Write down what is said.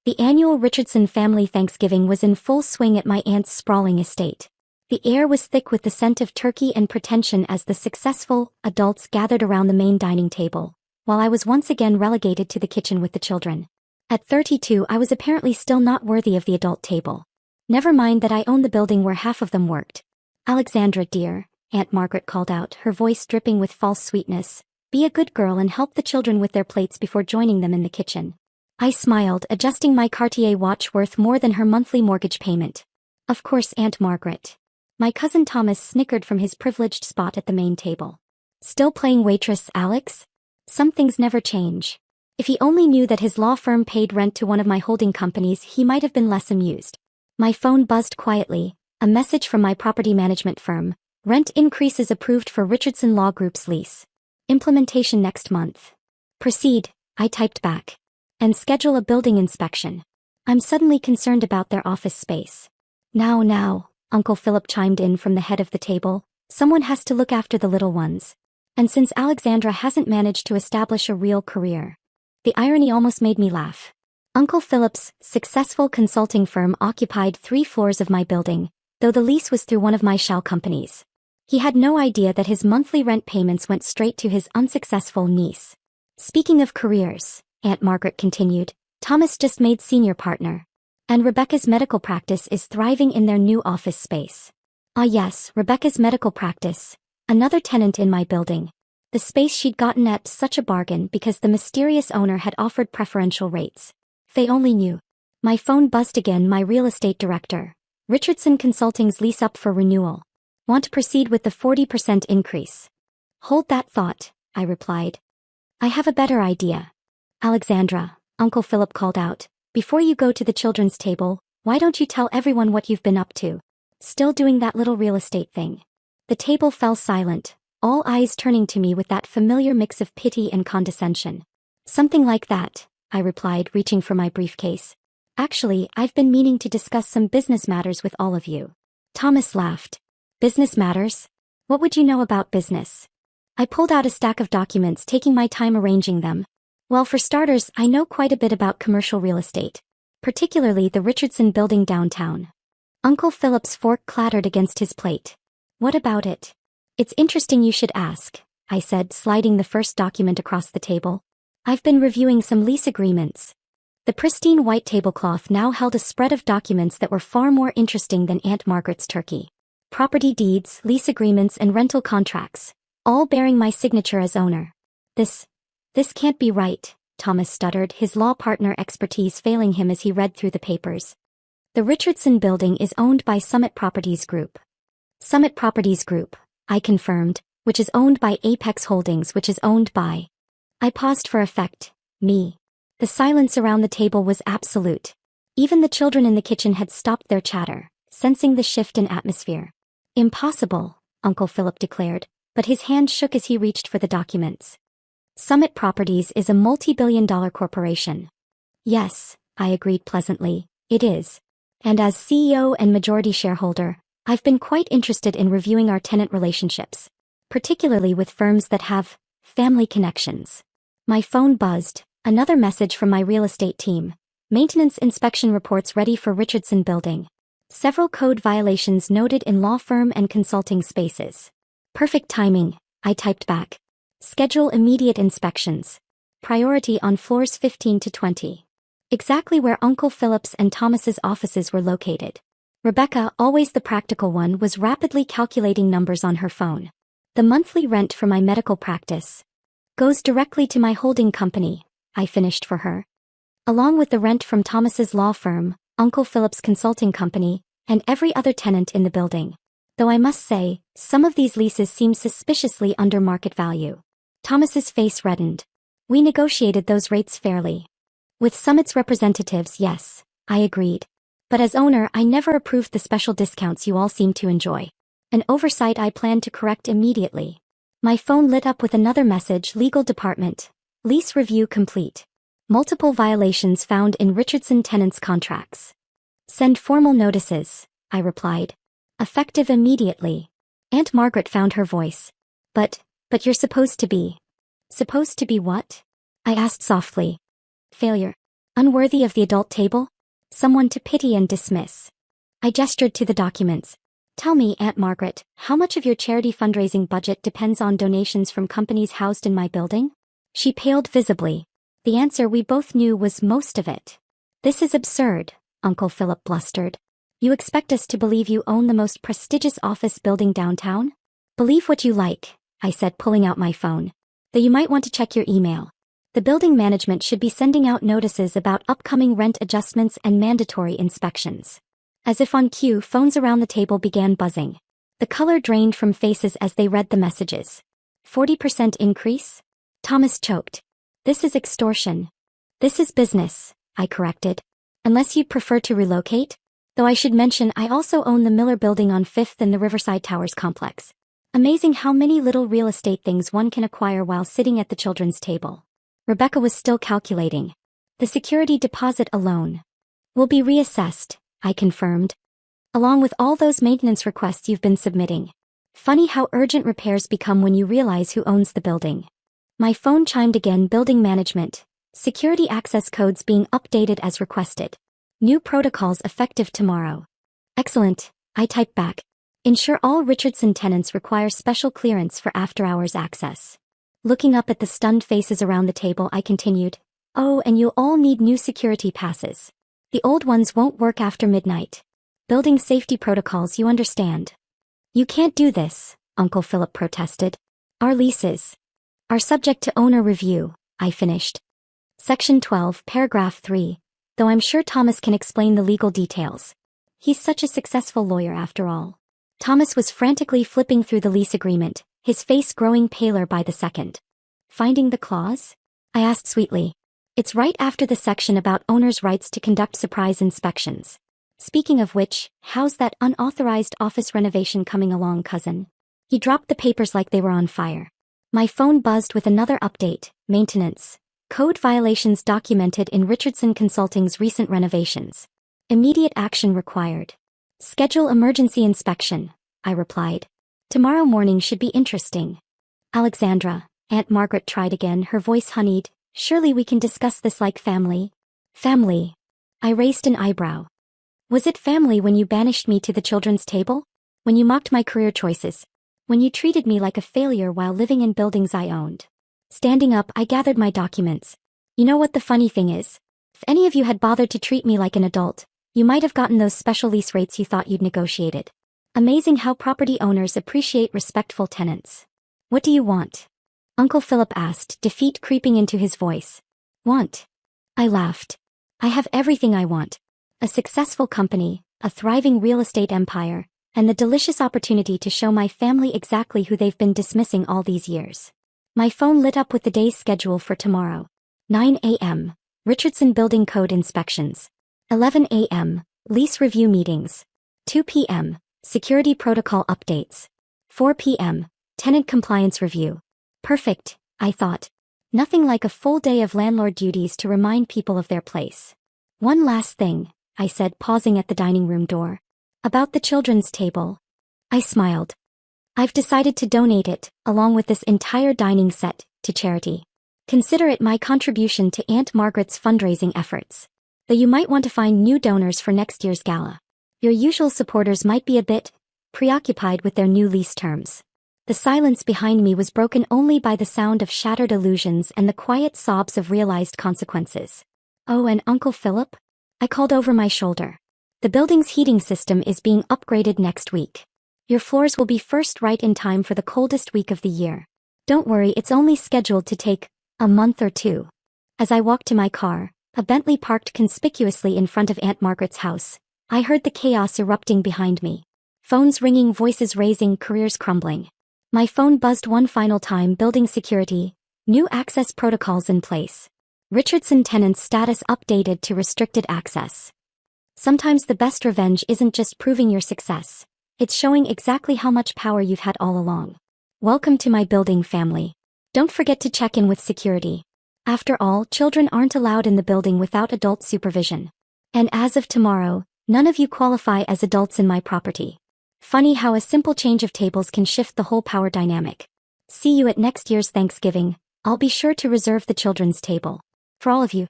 The annual Richardson family Thanksgiving was in full swing at my aunt's sprawling estate. The air was thick with the scent of turkey and pretension as the successful adults gathered around the main dining table, while I was once again relegated to the kitchen with the children. At 32, I was apparently still not worthy of the adult table. Never mind that I owned the building where half of them worked. "Alexandra, dear," Aunt Margaret called out, her voice dripping with false sweetness, "be a good girl and help the children with their plates before joining them in the kitchen." I smiled, adjusting my Cartier watch worth more than her monthly mortgage payment. "Of course, Aunt Margaret." My cousin Thomas snickered from his privileged spot at the main table. "Still playing waitress, Alex? Some things never change." If he only knew that his law firm paid rent to one of my holding companies, he might have been less amused. My phone buzzed quietly, a message from my property management firm. "Rent increases approved for Richardson Law Group's lease. Implementation next month. Proceed," I typed back. "And schedule a building inspection. I'm suddenly concerned about their office space." Now, Uncle Philip chimed in from the head of the table, "someone has to look after the little ones. And since Alexandra hasn't managed to establish a real career." The irony almost made me laugh. Uncle Philip's successful consulting firm occupied 3 floors of my building, though the lease was through one of my shell companies. He had no idea that his monthly rent payments went straight to his unsuccessful niece. "Speaking of careers," Aunt Margaret continued, "Thomas just made senior partner. And Rebecca's medical practice is thriving in their new office space." Ah yes, Rebecca's medical practice, another tenant in my building. The space she'd gotten at such a bargain because the mysterious owner had offered preferential rates. They only knew. My phone buzzed again. "My real estate director. Richardson Consulting's lease up for renewal. Want to proceed with the 40% increase." "Hold that thought," I replied. "I have a better idea." "Alexandra," Uncle Philip called out, "before you go to the children's table, why don't you tell everyone what you've been up to? Still doing that little real estate thing?" The table fell silent, all eyes turning to me with that familiar mix of pity and condescension. "Something like that," I replied, reaching for my briefcase. "Actually, I've been meaning to discuss some business matters with all of you." Thomas laughed. "Business matters? What would you know about business?" I pulled out a stack of documents, taking my time arranging them. "Well, for starters, I know quite a bit about commercial real estate, particularly the Richardson building downtown." Uncle Philip's fork clattered against his plate. "What about it?" "It's interesting you should ask," I said, sliding the first document across the table. "I've been reviewing some lease agreements." The pristine white tablecloth now held a spread of documents that were far more interesting than Aunt Margaret's turkey. Property deeds, lease agreements, and rental contracts, all bearing my signature as owner. This can't be right," Thomas stuttered, his law partner expertise failing him as he read through the papers. "The Richardson building is owned by Summit Properties Group." "Summit Properties Group," I confirmed, "which is owned by Apex Holdings, which is owned by—" I paused for effect. "Me." The silence around the table was absolute. Even the children in the kitchen had stopped their chatter, sensing the shift in atmosphere. "Impossible," Uncle Philip declared, but his hand shook as he reached for the documents. "Summit Properties is a multi-billion-dollar corporation." "Yes," I agreed pleasantly, "it is. And as CEO and majority shareholder, I've been quite interested in reviewing our tenant relationships, particularly with firms that have family connections." My phone buzzed, another message from my real estate team. "Maintenance inspection reports ready for Richardson building. Several code violations noted in law firm and consulting spaces." "Perfect timing," I typed back. "Schedule immediate inspections. Priority on floors 15 to 20. Exactly where Uncle Philip's and Thomas's offices were located. Rebecca, always the practical one, was rapidly calculating numbers on her phone. "The monthly rent for my medical practice goes directly to my holding company," I finished for her. "Along with the rent from Thomas's law firm, Uncle Philip's consulting company, and every other tenant in the building. Though I must say, some of these leases seem suspiciously under market value." Thomas's face reddened. "We negotiated those rates fairly." "With Summit's representatives, yes," I agreed. "But as owner, I never approved the special discounts you all seem to enjoy. An oversight I plan to correct immediately." My phone lit up with another message. "Legal department. Lease review complete. Multiple violations found in Richardson tenants' contracts. Send formal notices," I replied. "Effective immediately." Aunt Margaret found her voice. But you're supposed to be." "Supposed to be what?" I asked softly. "Failure. Unworthy of the adult table? Someone to pity and dismiss. I gestured to the documents. Tell me, Aunt Margaret, how much of your charity fundraising budget depends on donations from companies housed in my building? She paled visibly. The answer we both knew was most of it. This is absurd, Uncle Philip blustered. You expect us to believe you own the most prestigious office building downtown? Believe what you like, I said, pulling out my phone. Though you might want to check your email. The building management should be sending out notices about upcoming rent adjustments and mandatory inspections. As if on cue, phones around the table began buzzing. The color drained from faces as they read the messages. 40% increase? Thomas choked. This is extortion. This is business, I corrected. Unless you'd prefer to relocate? Though I should mention I also own the Miller Building on 5th and the Riverside Towers complex. Amazing how many little real estate things one can acquire while sitting at the children's table. Rebecca was still calculating. The security deposit alone will be reassessed, I confirmed. Along with all those maintenance requests you've been submitting. Funny how urgent repairs become when you realize who owns the building. My phone chimed again. Building management. Security access codes being updated as requested. New protocols effective tomorrow. Excellent, I typed back. Ensure all Richardson tenants require special clearance for after-hours access. Looking up at the stunned faces around the table, I continued. Oh, and you'll all need new security passes. The old ones won't work after midnight. Building safety protocols, you understand. You can't do this, Uncle Philip protested. Our leases are subject to owner review, I finished. Section 12, paragraph 3. Though I'm sure Thomas can explain the legal details. He's such a successful lawyer after all. Thomas was frantically flipping through the lease agreement, his face growing paler by the second. Finding the clause? I asked sweetly. It's right after the section about owners' rights to conduct surprise inspections. Speaking of which, how's that unauthorized office renovation coming along, cousin? He dropped the papers like they were on fire. My phone buzzed with another update. Maintenance. Code violations documented in Richardson Consulting's recent renovations. Immediate action required. Schedule emergency inspection, I replied. Tomorrow morning should be interesting. Alexandra, Aunt Margaret tried again, her voice honeyed. Surely we can discuss this like family. Family. I raised an eyebrow. Was it family when you banished me to the children's table? When you mocked my career choices? When you treated me like a failure while living in buildings I owned? Standing up, I gathered my documents. You know what the funny thing is? If any of you had bothered to treat me like an adult, you might have gotten those special lease rates you thought you'd negotiated. Amazing how property owners appreciate respectful tenants. What do you want? Uncle Philip asked, defeat creeping into his voice. Want? I laughed. I have everything I want. A successful company, a thriving real estate empire, and the delicious opportunity to show my family exactly who they've been dismissing all these years. My phone lit up with the day's schedule for tomorrow. 9 a.m. Richardson Building Code inspections. 11 a.m. Lease review meetings. 2 p.m. Security protocol updates. 4 p.m. Tenant compliance review. Perfect, I thought. Nothing like a full day of landlord duties to remind people of their place. One last thing, I said, pausing at the dining room door. About the children's table. I smiled. I've decided to donate it, along with this entire dining set, to charity. Consider it my contribution to Aunt Margaret's fundraising efforts. Though you might want to find new donors for next year's gala. Your usual supporters might be a bit preoccupied with their new lease terms. The silence behind me was broken only by the sound of shattered illusions and the quiet sobs of realized consequences. Oh, and Uncle Philip? I called over my shoulder. The building's heating system is being upgraded next week. Your floors will be first right in time for the coldest week of the year. Don't worry, it's only scheduled to take a month or two. As I walked to my car, a Bentley parked conspicuously in front of Aunt Margaret's house, I heard the chaos erupting behind me. Phones ringing, voices raising, careers crumbling. My phone buzzed one final time. Building security. New access protocols in place. Richardson tenants status updated to restricted access. Sometimes the best revenge isn't just proving your success. It's showing exactly how much power you've had all along. Welcome to my building family. Don't forget to check in with security. After all, children aren't allowed in the building without adult supervision. And as of tomorrow, none of you qualify as adults in my property. Funny how a simple change of tables can shift the whole power dynamic. See you at next year's Thanksgiving. I'll be sure to reserve the children's table. For all of you.